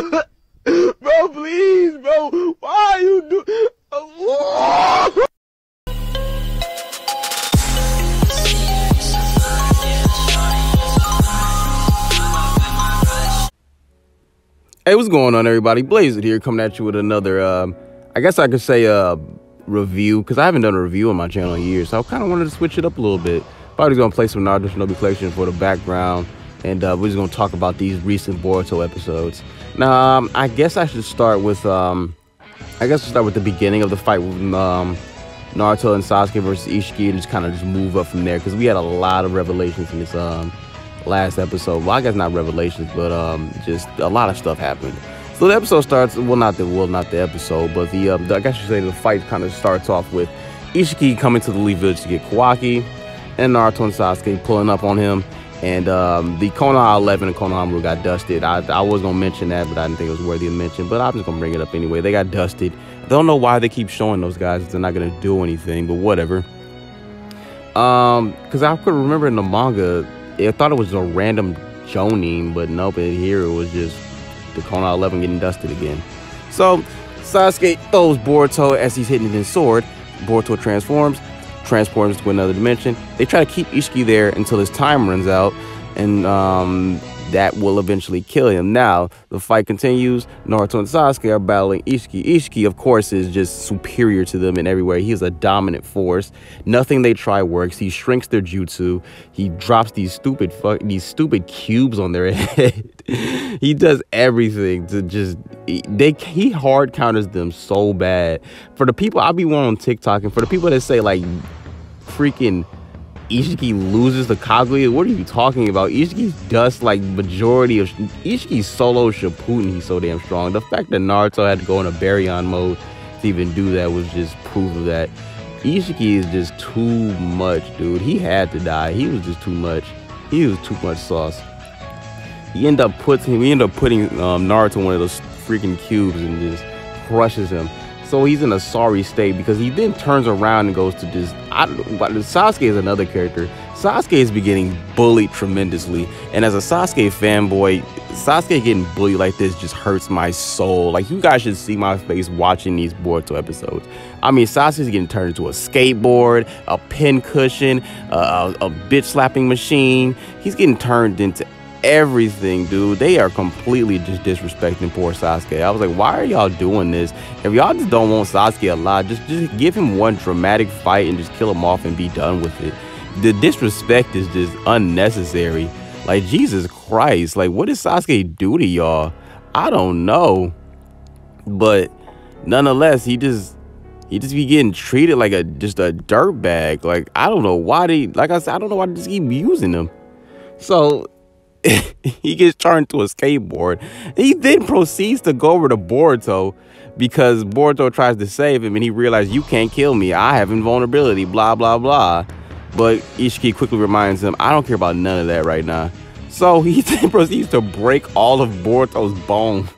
Bro, please, bro. Why are you do? Hey, what's going on, everybody? Blazer here, coming at you with another, I guess I could say, review, because I haven't done a review on my channel in years, so I kind of wanted to switch it up a little bit. Probably going to play some Naruto Shinobi Collection for the background, and we're just going to talk about these recent Boruto episodes. Now, I guess I should start with, the beginning of the fight with, Naruto and Sasuke versus Isshiki, and just kind of move up from there, because we had a lot of revelations in this, last episode. Well, I guess not revelations, but just a lot of stuff happened. So the episode starts, not the episode, but I guess you say the fight kind of starts off with Isshiki coming to the Leaf Village to get Kawaki, and Naruto and Sasuke pulling up on him, and the Konoha 11 and Konoha Maru got dusted. I was gonna mention that, but I didn't think it was worthy of mention, but I'm just gonna bring it up anyway. They got dusted. I don't know why they keep showing those guys. They're not gonna do anything, but whatever. Because I could remember in the manga, I thought it was a random Jonin, but nope, here it was just the Konoha 11 getting dusted again. So Sasuke throws Boruto as he's hitting his sword. Boruto transforms to another dimension. They try to keep Isshiki there until his time runs out, and that will eventually kill him. Now, the fight continues. Naruto and Sasuke are battling Isshiki. Isshiki, of course, is just superior to them in every way. He is a dominant force. Nothing they try works. He shrinks their jutsu. He drops these stupid cubes on their head. He does everything to just... He hard counters them so bad. For the people... I'll be one on TikTok, and for the people that say, like, freaking... Isshiki loses the Kaguya. What are you talking about? Ishiki's dust like majority of Ishiki's solo Shippuden. He's so damn strong. The fact that Naruto had to go into Baryon mode to even do that was just proof of that. Isshiki is just too much, dude. He had to die. He was just too much. He was too much sauce. We end up putting Naruto in one of those freaking cubes and just crushes him. So he's in a sorry state because he then turns around and goes to just... Sasuke is another character. Sasuke is getting bullied tremendously. And as a Sasuke fanboy, Sasuke getting bullied like this just hurts my soul. Like, you guys should see my face watching these Boruto episodes. I mean, Sasuke's getting turned into a skateboard, a pin cushion, a bitch slapping machine. He's getting turned into everything, dude. They are completely just disrespecting poor Sasuke. I was like, why are y'all doing this? If y'all just don't want Sasuke alive, just give him one dramatic fight and just kill him off and be done with it. The disrespect is just unnecessary. Like, Jesus Christ, like, what did Sasuke do to y'all? I don't know, but nonetheless, he just be getting treated like just a dirtbag. Like, I don't know why like I said, I don't know why they just keep using him. So he gets turned to a skateboard. He then proceeds to go over to Boruto because Boruto tries to save him, and he realizes, you can't kill me. I have invulnerability, blah, blah, blah. But Isshiki quickly reminds him, I don't care about none of that right now. So he then proceeds to break all of Boruto's bones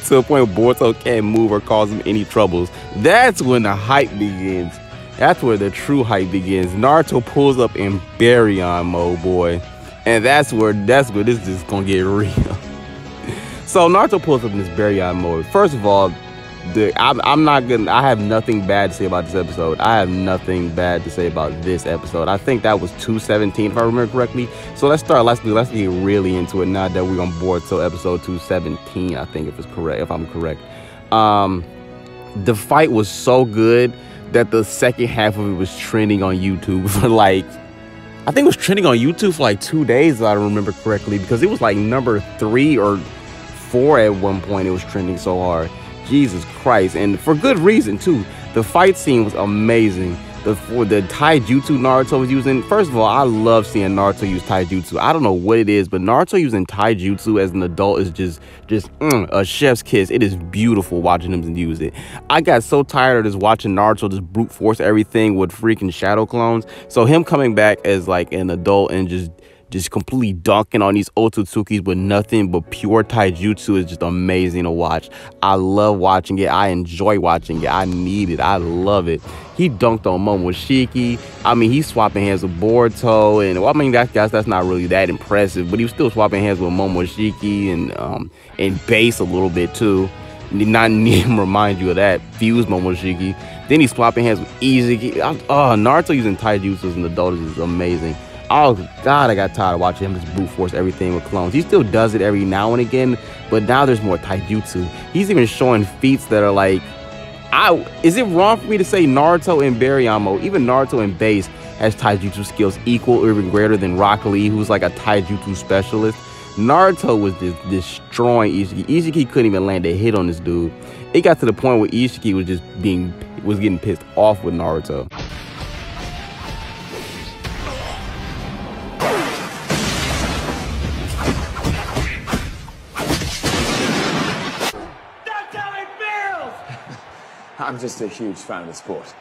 to a point where Boruto can't move or cause him any troubles. That's when the hype begins. That's where the true hype begins. Naruto pulls up in Baryon mode, boy. And that's where this is gonna get real. So Naruto pulls up in this Baryon mode. First of all, I have nothing bad to say about this episode. I have nothing bad to say about this episode. I think that was 217 if I remember correctly. So let's get really into it now that we're on Boruto episode 217, I think, if I'm correct. The fight was so good that the second half of it was trending on YouTube for like, I think it was trending on YouTube for like 2 days, if I remember correctly, because it was like number 3 or 4 at one point. It was trending so hard. Jesus Christ. And for good reason, too. The fight scene was amazing. The taijutsu Naruto was using. First of all, I love seeing Naruto use taijutsu. I don't know what it is, but Naruto using taijutsu as an adult is just a chef's kiss. It is beautiful watching him use it. I got so tired of just watching Naruto just brute force everything with freaking shadow clones. So him coming back as like an adult and just just completely dunking on these Otsutsukis with nothing but pure taijutsu is just amazing to watch. I love watching it. I enjoy watching it. I need it. I love it. He dunked on Momoshiki. I mean, he's swapping hands with Boruto, and well, I mean that's not really that impressive, but he was still swapping hands with Momoshiki and Base a little bit too. Not need to remind you of that. Fuse Momoshiki. Then he's swapping hands with Isshiki. Naruto using taijutsu as an adult is amazing. Oh God, I got tired of watching him just brute force everything with clones. He still does it every now and again, but now there's more taijutsu. He's even showing feats that are like, is it wrong for me to say Naruto and Baryon mode, even Naruto and Base has taijutsu skills equal or even greater than Rock Lee, who's like a taijutsu specialist? Naruto was just destroying Isshiki. Isshiki couldn't even land a hit on this dude. It got to the point where Isshiki was just getting pissed off with Naruto. That's how it feels! I'm just a huge fan of the sport.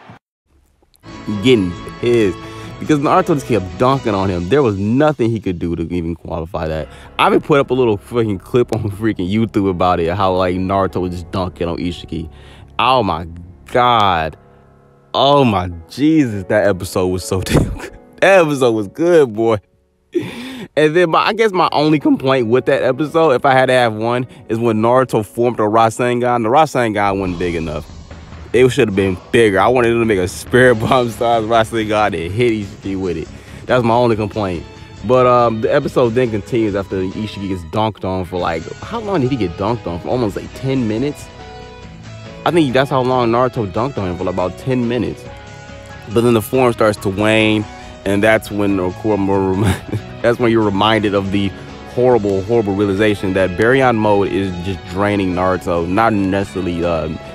Getting pissed. Because Naruto just kept dunking on him. There was nothing he could do to even qualify that. I even put up a little freaking clip on freaking YouTube about it. How like Naruto was just dunking on Isshiki. Oh my God. Oh my Jesus. That episode was so damn good. That episode was good, boy. And then I guess my only complaint with that episode, if I had to have one, is when Naruto formed a Rasengan. The Rasengan wasn't big enough. It should have been bigger. I wanted him to make a Spirit Bomb style Rasengan and hit Isshiki with it. That's my only complaint. But the episode then continues after Isshiki gets dunked on for like, how long did he get dunked on? For almost like 10 minutes? I think that's how long Naruto dunked on him, for like about 10 minutes. But then the form starts to wane, and that's when that's when you're reminded of the horrible realization that Baryon mode is just draining Naruto. Not necessarily,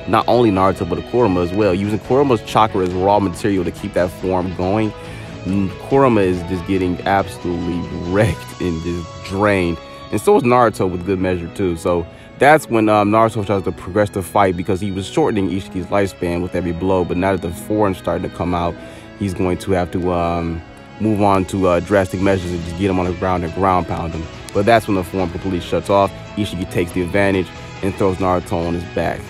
not only Naruto, but Kurama as well. Using Kurama's chakra as raw material to keep that form going. Kurama is just getting absolutely wrecked and just drained. And so is Naruto with good measure too. So that's when Naruto tries to progress the fight, because he was shortening Ishiki's lifespan with every blow. But now that the form's starting to come out, he's going to have to move on to drastic measures and just get him on the ground and ground pound him. But that's when the form completely shuts off. Isshiki takes the advantage and throws Naruto on his back.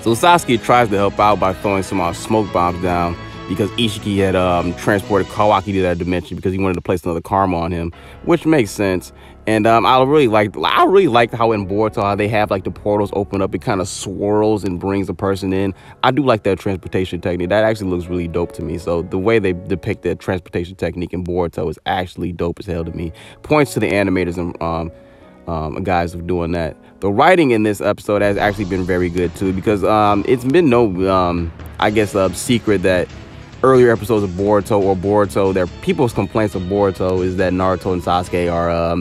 So Sasuke tries to help out by throwing some smoke bombs down, because Isshiki had transported Kawaki to that dimension because he wanted to place another karma on him, which makes sense. And I really liked how in Boruto how they have like the portals open up, it kind of swirls and brings a person in. I do like that transportation technique. That actually looks really dope to me. So the way they depict that transportation technique in Boruto is actually dope as hell to me. Points to the animators and guys of doing that. The writing in this episode has actually been very good too, because it's been no secret that earlier episodes of Boruto, their people's complaints of Boruto is that Naruto and Sasuke are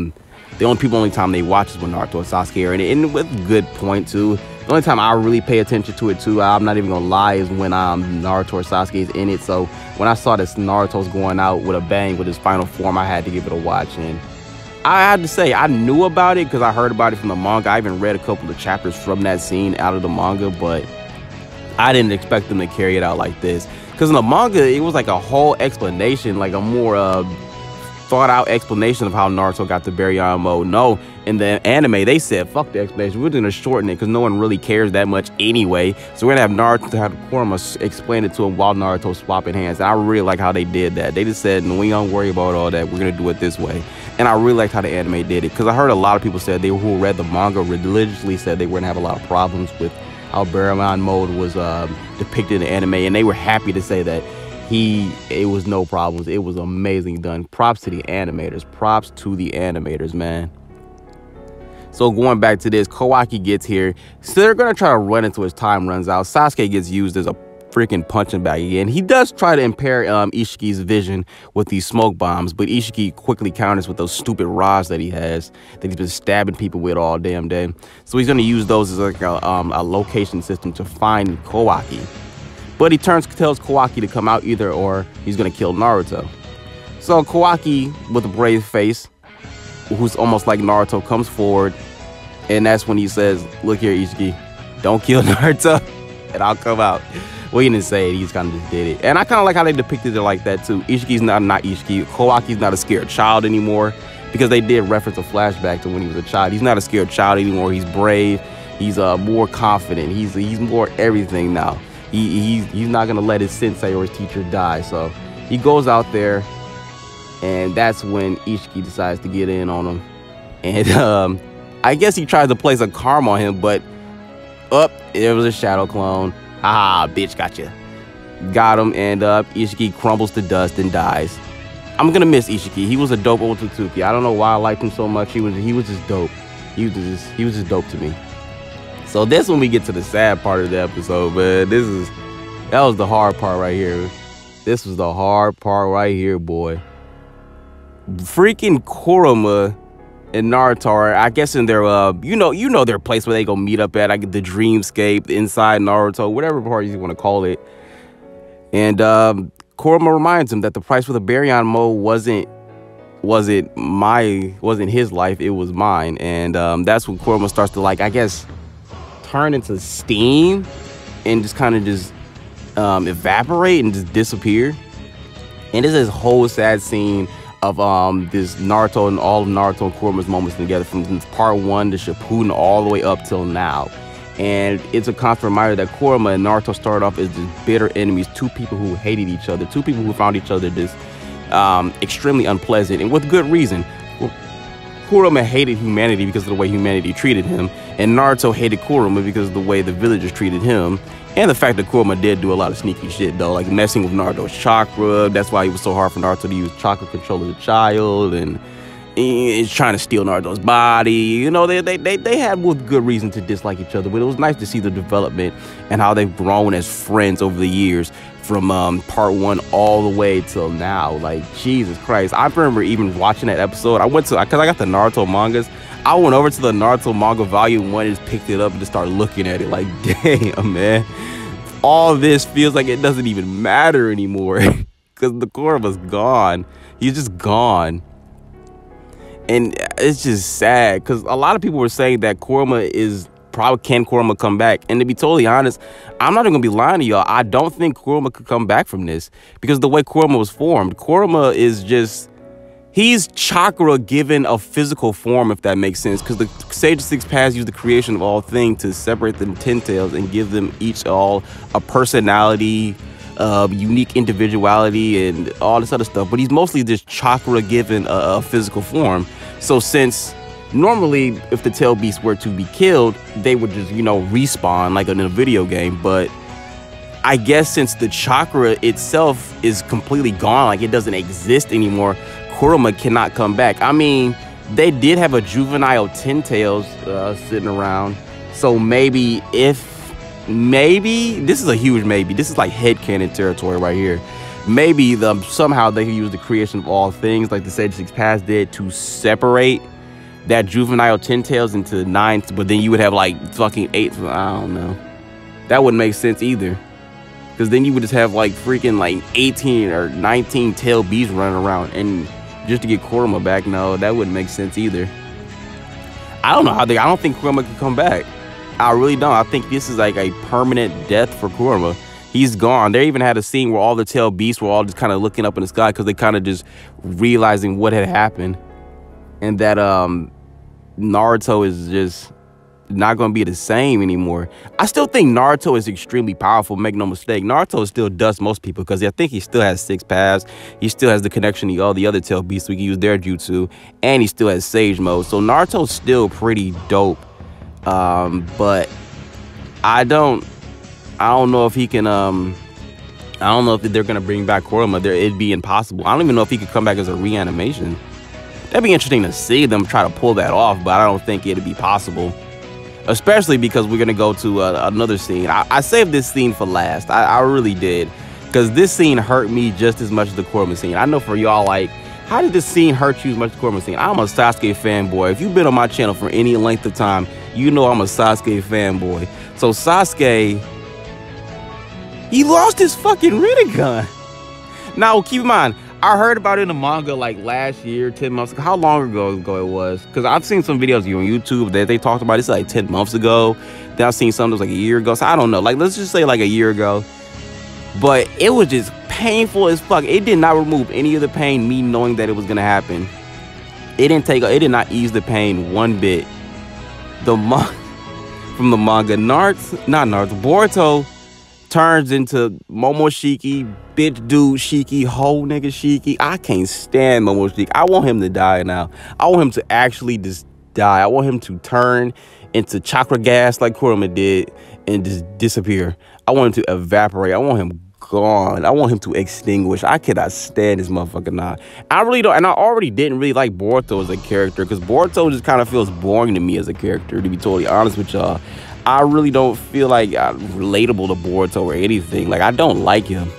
the only time they watch is when Naruto and Sasuke are in it, and with good point too. The only time I really pay attention to it too, I'm not even gonna lie, is when Naruto or Sasuke is in it. So when I saw this Naruto's going out with a bang with his final form, I had to give it a watch. And I had to say, I knew about it because I heard about it from the manga. I even read a couple of chapters from that scene out of the manga, but I didn't expect them to carry it out like this. Because in the manga, it was like a whole explanation, like a more thought out explanation of how Naruto got the Baryon mode. No, in the anime, they said, fuck the explanation. We're going to shorten it because no one really cares that much anyway. So we're going to have Naruto to have Kurama explain it to him while Naruto's swapping hands. And I really like how they did that. They just said, no, we don't worry about all that. We're going to do it this way. And I really liked how the anime did it, because I heard a lot of people said who read the manga religiously said they were going to have a lot of problems with how Baryon mode was depicted in the anime. And they were happy to say that it was no problems. It was amazing done. Props to the animators. Props to the animators, man. So going back to this, Kawaki gets here. So they're going to try to run until his time runs out. Sasuke gets used as a freaking punching bag again. He does try to impair Ishiki's vision with these smoke bombs, but Isshiki quickly counters with those stupid rods that he has, that he's been stabbing people with all damn day. So he's going to use those as like a location system to find Kawaki. But he tells Kawaki to come out either or he's going to kill Naruto. So Kawaki, with a brave face, who's almost like Naruto, comes forward. And that's when he says, look here, Isshiki, don't kill Naruto and I'll come out. Well, he didn't say it. He just kind of just did it. And I kind of like how they depicted it like that, too. Ishiki's not Isshiki. Kawaki's not a scared child anymore because they did reference a flashback to when he was a child. He's not a scared child anymore. He's brave. He's more confident. He's more everything now. He's not going to let his sensei or his teacher die. So he goes out there, and that's when Isshiki decides to get in on him. And I guess he tries to place a karma on him, but there was a shadow clone. Ah, bitch, gotcha. Got him, and Isshiki crumbles to dust and dies. I'm gonna miss Isshiki. He was a dope Otsutsuki. I don't know why I liked him so much. He was just dope. He was just dope to me. So this when we get to the sad part of the episode, but that was the hard part right here. This was the hard part right here, boy. Freaking Kurama and Naruto are, I guess, in their you know their place where they go meet up at, like the dreamscape, inside Naruto, whatever part you want to call it. And Kurama reminds him that the price for the Baryon mode wasn't his life, it was mine. And that's when Kurama starts to, like, I guess, turn into steam and just kind of just evaporate and just disappear. And this is a whole sad scene of this Naruto and all of Naruto and Kurama's moments together from part 1 to Shippuden all the way up till now. And it's a constant reminder that Kurama and Naruto started off as just bitter enemies, two people who hated each other, two people who found each other just extremely unpleasant, and with good reason. Kurama hated humanity because of the way humanity treated him, and Naruto hated Kurama because of the way the villagers treated him, and the fact that Kurama did do a lot of sneaky shit, though, like messing with Naruto's chakra. That's why it was so hard for Naruto to use chakra control as a child, and he's trying to steal Naruto's body. You know, they had with good reason to dislike each other, but it was nice to see the development and how they've grown as friends over the years from part 1 all the way till now. Like, Jesus Christ. I remember even watching that episode. Because I got the Naruto mangas. I went over to the Naruto manga volume 1 and just picked it up and just started looking at it like, damn, man. All this feels like it doesn't even matter anymore because the Kurama's gone. He's just gone. And it's just sad because a lot of people were saying that can Kurama come back? And to be totally honest, I'm not even gonna be lying to y'all. I don't think Kurama could come back from this because the way Kurama was formed, Kurama is just, he's chakra given a physical form, if that makes sense, because the Sage of Six Paths use the creation of all things to separate them 10 tails and give them each all a personality, unique individuality, and all this other stuff. But he's mostly just chakra given a physical form. So since normally if the tail beasts were to be killed, they would just, respawn like in a video game. But I guess since the chakra itself is completely gone, like it doesn't exist anymore, Kurama cannot come back. I mean, they did have a juvenile 10 tails sitting around. So maybe this is a huge maybe. This is like headcanon territory right here. Maybe somehow they can use the creation of all things like the Sage of Six Paths did to separate that juvenile 10 tails into 9, but then you would have like fucking 8. I don't know. That wouldn't make sense either. Because then you would just have like freaking like 18 or 19 tail beasts running around, and just to get Kurama back, no, that wouldn't make sense either. I don't know how I don't think Kurama can come back. I really don't. I think this is like a permanent death for Kurama. He's gone. They even had a scene where all the tail beasts were all just kind of looking up in the sky because they kind of just realizing what had happened. And that Naruto is just not going to be the same anymore. I still think Naruto is extremely powerful, make no mistake. Naruto still does most people because I think he still has 6 paths. He still has the connection to all the other tail beasts. We can use their jutsu. And he still has Sage mode. So Naruto's still pretty dope. But I don't know if he can, I don't know if they're going to bring back Kurama. It'd be impossible. I don't even know if he could come back as a reanimation. That'd be interesting to see them try to pull that off, but I don't think it'd be possible. Especially because we're going to go to another scene. I saved this scene for last. I really did. Because this scene hurt me just as much as the Kurama scene. I know for y'all, like, how did this scene hurt you as much as the Kurama scene? I'm a Sasuke fanboy. If you've been on my channel for any length of time, you know I'm a Sasuke fanboy. So Sasuke, he lost his fucking Rinnegan. Now, keep in mind, I heard about it in the manga like last year, 10 months ago. How long ago it was? Because I've seen some videos on YouTube that they talked about this like 10 months ago. Then I've seen some that was like a year ago. So I don't know. Like, let's just say like a year ago. But it was just painful as fuck. It did not remove any of the pain, me knowing that it was gonna happen. It did not ease the pain one bit. From the manga, Boruto turns into Momoshiki, bitch dude Shiki, whole nigga Shiki. I can't stand Momoshiki. I want him to die now. I want him to actually just die. I want him to turn into chakra gas like Kurama did and just disappear. I want him to evaporate. I want him gone. I want him to extinguish. I cannot stand this motherfucker now. I really don't, and I already didn't really like Boruto as a character because Boruto just kind of feels boring to me as a character, to be totally honest with y'all. I really don't feel like I'm relatable to Boruto or anything. Like, I don't like him.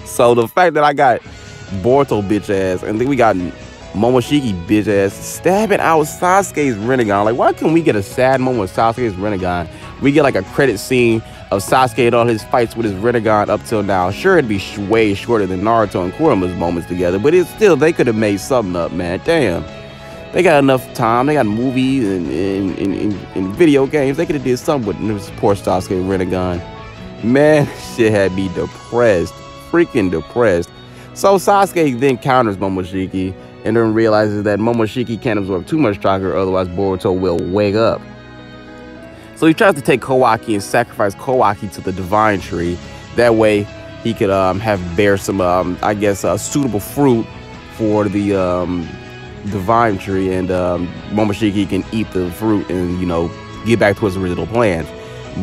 So the fact that I got Boruto bitch ass, and then we got Momoshiki bitch ass stabbing out Sasuke's Rinnegan. Like, why can't we get a sad moment with Sasuke's Rinnegan? We get like a credit scene of Sasuke and all his fights with his Rinnegan up till now. Sure, it'd be way shorter than Naruto and Kurama's moments together, but it's still, they could have made something up, man. Damn. They got enough time. They got movies and video games. They could have did something with this poor Sasuke Rinnegan. Man, shit had me depressed. Freaking depressed. So Sasuke then counters Momoshiki and then realizes that Momoshiki can't absorb too much chakra, otherwise Boruto will wake up. So he tries to take Kawaki and sacrifice Kawaki to the divine tree. That way he could bear some, I guess, suitable fruit for the divine tree, and Momoshiki can eat the fruit and, you know, get back to his original plans.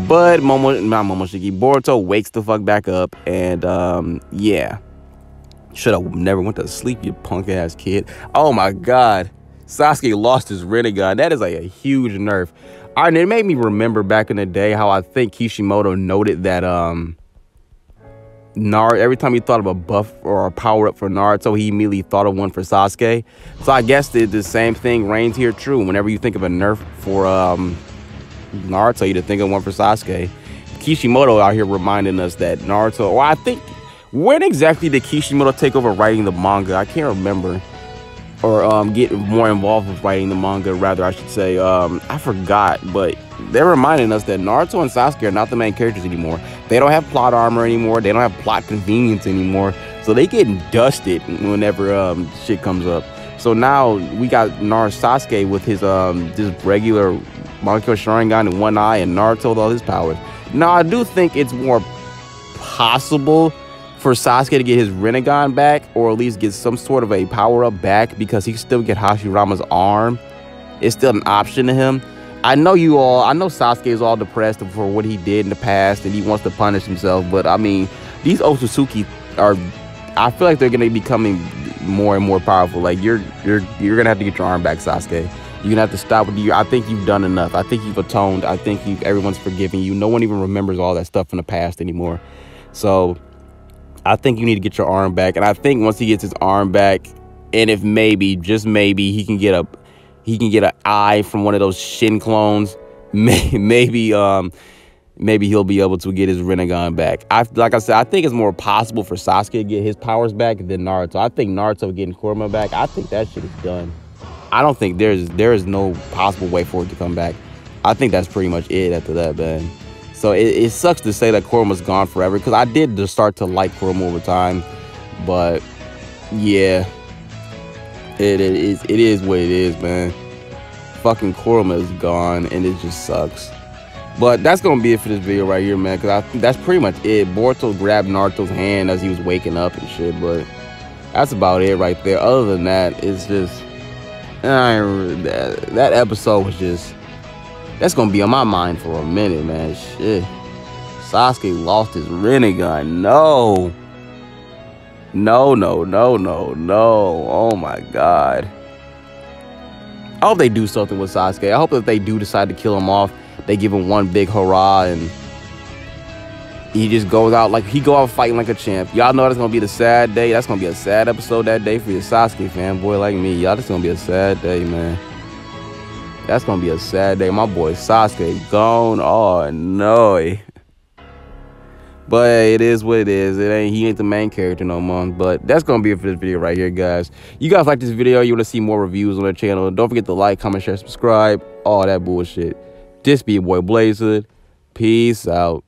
But Boruto wakes the fuck back up, and yeah. Should have never went to sleep, you punk ass kid. Oh my god. Sasuke lost his Rinnegan. That is like a huge nerf. And it made me remember back in the day how I think Kishimoto noted that Naruto, every time he thought of a buff or a power up for Naruto, he immediately thought of one for Sasuke. So I guess the same thing reigns here true. Whenever you think of a nerf for Naruto, you think of one for Sasuke. Kishimoto out here reminding us that Naruto, or I think, when exactly did Kishimoto take over writing the manga? I can't remember. Or get more involved with writing the manga, rather, I should say. I forgot, but they're reminding us that Naruto and Sasuke are not the main characters anymore. They don't have plot armor anymore. They don't have plot convenience anymore. So they getting dusted whenever shit comes up. So now we got Sasuke with his just regular Manko Sharingan in one eye, and Naruto with all his powers. Now I do think it's more possible for Sasuke to get his Rinnegan back, or at least get some sort of a power-up back, because he can still get Hashirama's arm. It's still an option to him. I know Sasuke is all depressed for what he did in the past, and he wants to punish himself, but I mean, these Otsutsuki are, I feel like they're going to be becoming more and more powerful. Like, you're going to have to get your arm back, Sasuke. You're going to have to stop with you. I think you've done enough. I think you've atoned. I think everyone's forgiving you. No one even remembers all that stuff from the past anymore. So I think you need to get your arm back. And I think once he gets his arm back, and if maybe, just maybe, he can get an eye from one of those Shin clones, maybe he'll be able to get his Rinnegan back. Like I said, I think it's more possible for Sasuke to get his powers back than Naruto. I think Naruto getting Kurama back, I think that shit is done. I don't think there is no possible way for it to come back. I think that's pretty much it after that, man. So it sucks to say that Kurama's gone forever, because I did just start to like Kurama over time. But yeah, it is what it is, man. Fucking Kurama is gone, and it just sucks. But that's gonna be it for this video right here, man, because I think that's pretty much it. Boruto grabbed Naruto's hand as he was waking up and shit, but that's about it right there. Other than that, it's just that episode was just, that's gonna be on my mind for a minute, man. Shit. Sasuke lost his Rinnegan. No. Oh my god. I hope they do something with Sasuke. I hope that they do decide to kill him off. They give him one big hurrah, and he just goes out like, he go out fighting like a champ. Y'all know that's gonna be the sad day. That's gonna be a sad episode that day for your Sasuke fanboy like me. Y'all, that's gonna be a sad day, man. That's gonna be a sad day. My boy Sasuke gone. Oh no. But hey, it is what it is. He ain't the main character no more. But that's gonna be it for this video right here, guys. You guys like this video, you want to see more reviews on the channel, don't forget to like, comment, share, subscribe, all that bullshit. This be your boy Blazer. Peace out.